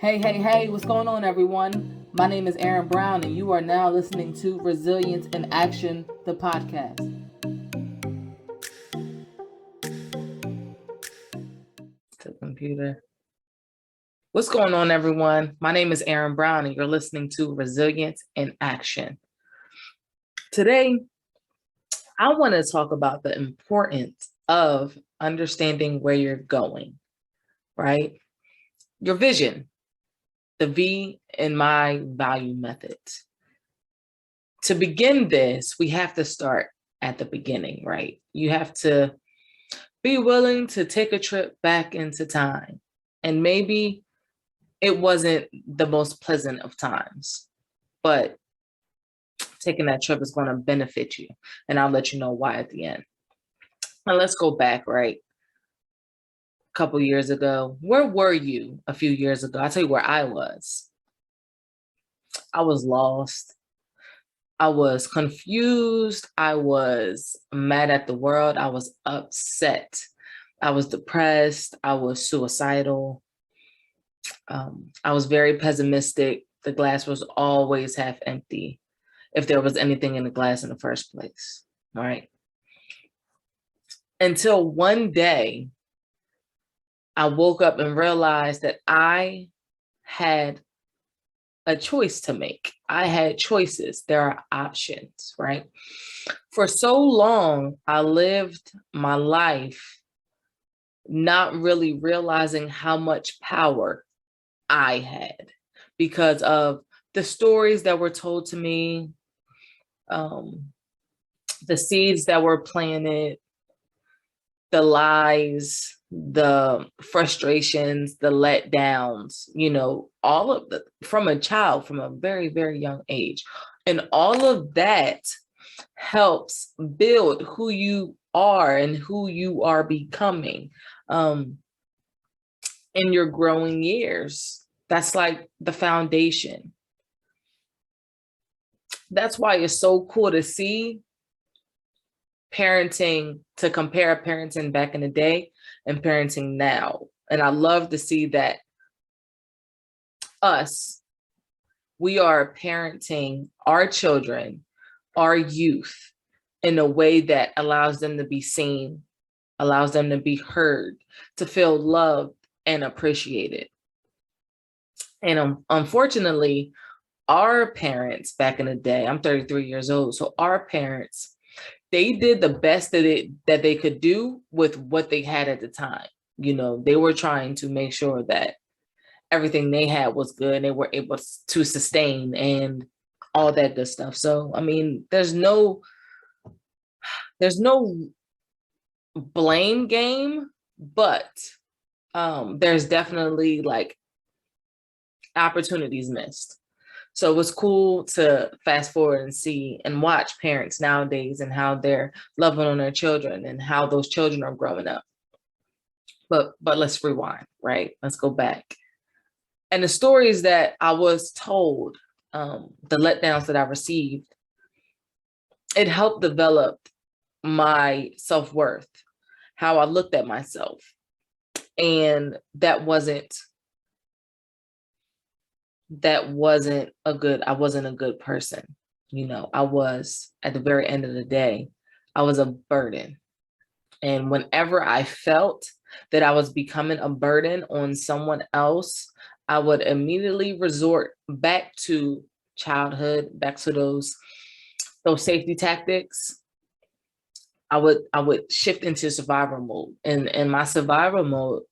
Hey, what's going on, everyone? My name is Erin Brown, and you are now listening to Resilience in Action, the podcast. The computer. What's going on, everyone? My name is Erin Brown, and you're listening to Resilience in Action. Today, I want to talk about the importance of understanding where you're going, right? Your vision, the V in my value method. To begin this, we have to start at the beginning, right? You have to be willing to take a trip back into time. And maybe it wasn't the most pleasant of times, but taking that trip is going to benefit you. And I'll let you know why at the end. Now let's go back, right? A couple years ago. Where were you a few years ago? I'll tell you where I was. I was lost. I was confused. I was mad at the world. I was upset. I was depressed. I was suicidal. I was very pessimistic. The glass was always half empty if there was anything in the glass in the first place. All right. Until one day, I woke up and realized that I had a choice to make. I had choices. There are options, right? For so long, I lived my life not really realizing how much power I had because of the stories that were told to me, the seeds that were planted, the lies, the frustrations, the letdowns, all of the from a child, from a very, very young age. And all of that helps build who you are and who you are becoming in your growing years. That's like the foundation. That's why it's so cool to see parenting, to compare parenting back in the day and parenting now. And I love to see that we are parenting our children, our youth, in a way that allows them to be seen, allows them to be heard, to feel loved and appreciated. And unfortunately, our parents back in the day, I'm 33 years old, so our parents, they did the best that they could do with what they had at the time. They were trying to make sure that everything they had was good and they were able to sustain and all that good stuff. So, I mean, there's no blame game, but there's definitely like opportunities missed. So it was cool to fast forward and see and watch parents nowadays and how they're loving on their children and how those children are growing up. But let's rewind, right? Let's go back. And the stories that I was told, the letdowns that I received, it helped develop my self-worth, how I looked at myself. And I wasn't a good person. I was, at the very end of the day, I was a burden. And whenever I felt that I was becoming a burden on someone else, I would immediately resort back to childhood, back to those safety tactics. I would shift into survival mode. And my survival mode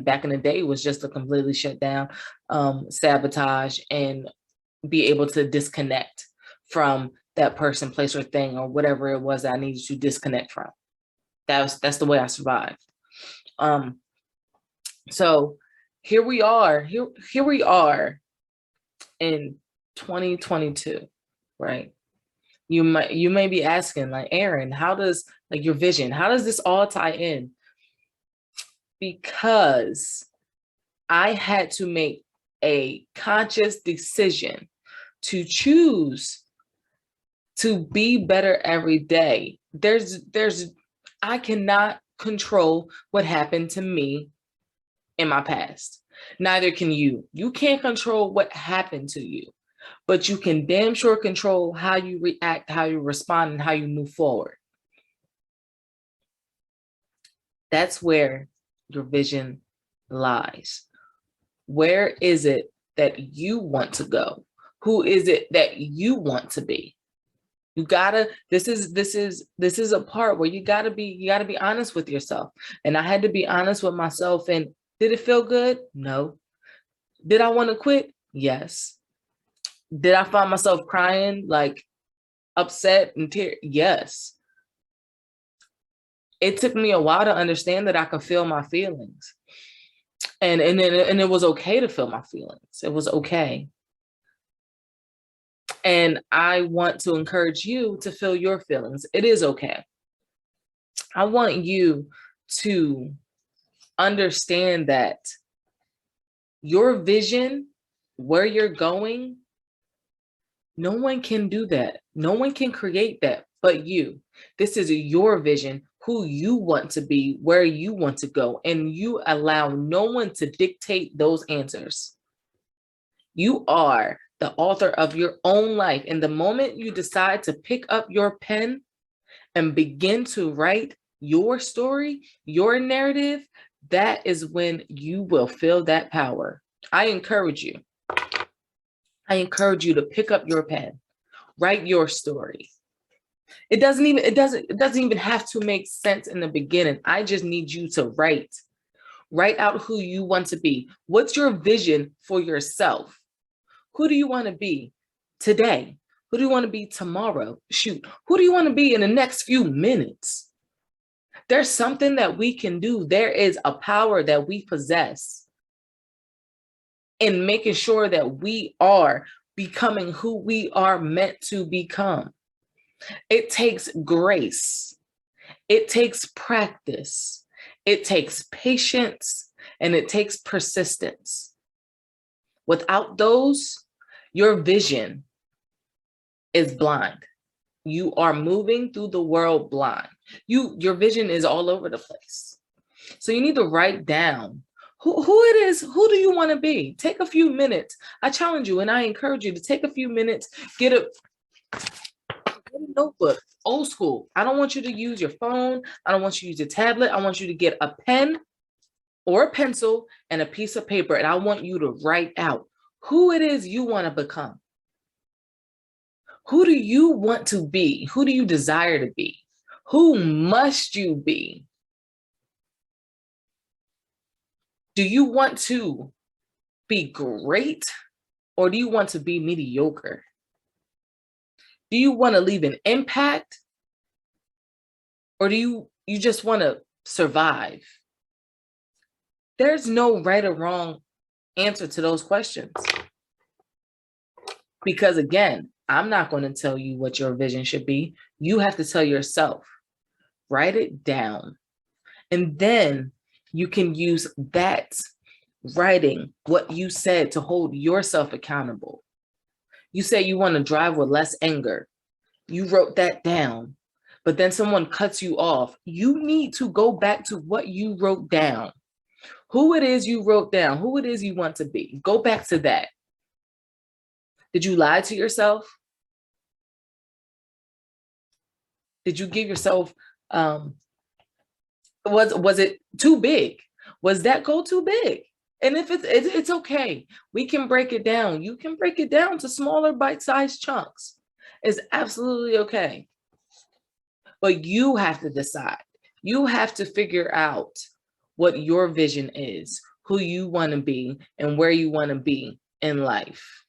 back in the day was just to completely shut down, sabotage, and be able to disconnect from that person, place, or thing, or whatever it was that I needed to disconnect from. That's the way I survived. So here we are in 2022, right? You may be asking, like, Erin, how does, like, your vision, how does this all tie in? Because I had to make a conscious decision to choose to be better every day. I cannot control what happened to me in my past. Neither can you. You can't control what happened to you, but you can damn sure control how you react, how you respond, and how you move forward. That's where your vision lies. Where is it that you want to go? Who is it that you want to be? You gotta, this is a part where you gotta be honest with yourself. And I had to be honest with myself. And did it feel good? No. Did I want to quit? Yes. Did I find myself crying, like upset and tear? Yes. It took me a while to understand that I could feel my feelings. And it was okay to feel my feelings. It was okay. And I want to encourage you to feel your feelings. It is okay. I want you to understand that your vision, where you're going, no one can do that. No one can create that but you. This is your vision, who you want to be, where you want to go, and you allow no one to dictate those answers. You are the author of your own life. And the moment you decide to pick up your pen and begin to write your story, your narrative, that is when you will feel that power. I encourage you to pick up your pen, write your story. It doesn't even have to make sense in the beginning. I just need you to write out who you want to be. What's your vision for yourself? Who do you want to be today? Who do you want to be tomorrow? Shoot, who do you want to be in the next few minutes? There's something that we can do. There is a power that we possess in making sure that we are becoming who we are meant to become. It takes grace. It takes practice. It takes patience, and it takes persistence. Without those, your vision is blind. You are moving through the world blind. Your vision is all over the place. So you need to write down who it is. Who do you want to be? Take a few minutes. I challenge you and I encourage you to take a few minutes, get a notebook, old school. I don't want you to use your phone. I don't want you to use your tablet. I want you to get a pen or a pencil and a piece of paper. And I want you to write out who it is you want to become. Who do you want to be? Who do you desire to be? Who must you be? Do you want to be great, or do you want to be mediocre? Do you want to leave an impact, or do you just want to survive? There's no right or wrong answer to those questions. Because again, I'm not going to tell you what your vision should be. You have to tell yourself. Write it down. And then you can use that writing, what you said, to hold yourself accountable. You say you want to drive with less anger. You wrote that down, but then someone cuts you off. You need to go back to what you wrote down. Who it is you wrote down, who it is you want to be. Go back to that. Did you lie to yourself? Did you give yourself, was it too big? Was that goal too big? And if it's okay, we can break it down. You can break it down to smaller bite-sized chunks. It's absolutely okay. But you have to decide. You have to figure out what your vision is, who you want to be, and where you want to be in life.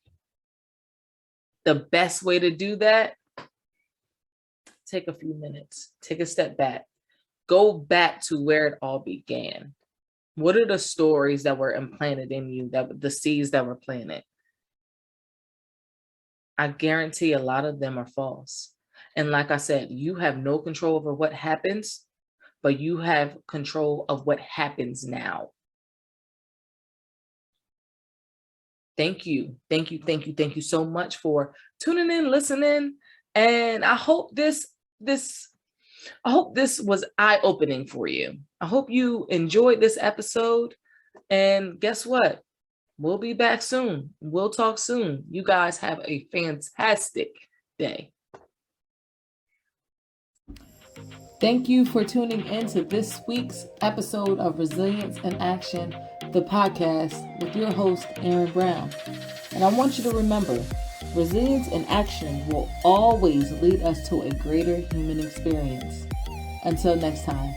The best way to do that, take a few minutes, take a step back, go back to where it all began. What are the stories that were implanted in you, that the seeds that were planted? I guarantee a lot of them are false. And like I said, you have no control over what happens, but you have control of what happens now. Thank you. Thank you. Thank you. Thank you so much for tuning in, listening. And I hope this was eye-opening for you. I hope you enjoyed this episode. And guess what? We'll be back soon. We'll talk soon. You guys have a fantastic day. Thank you for tuning in to this week's episode of Resilience in Action, the podcast with your host, Erin Brown. And I want you to remember, resilience in action will always lead us to a greater human experience. Until next time.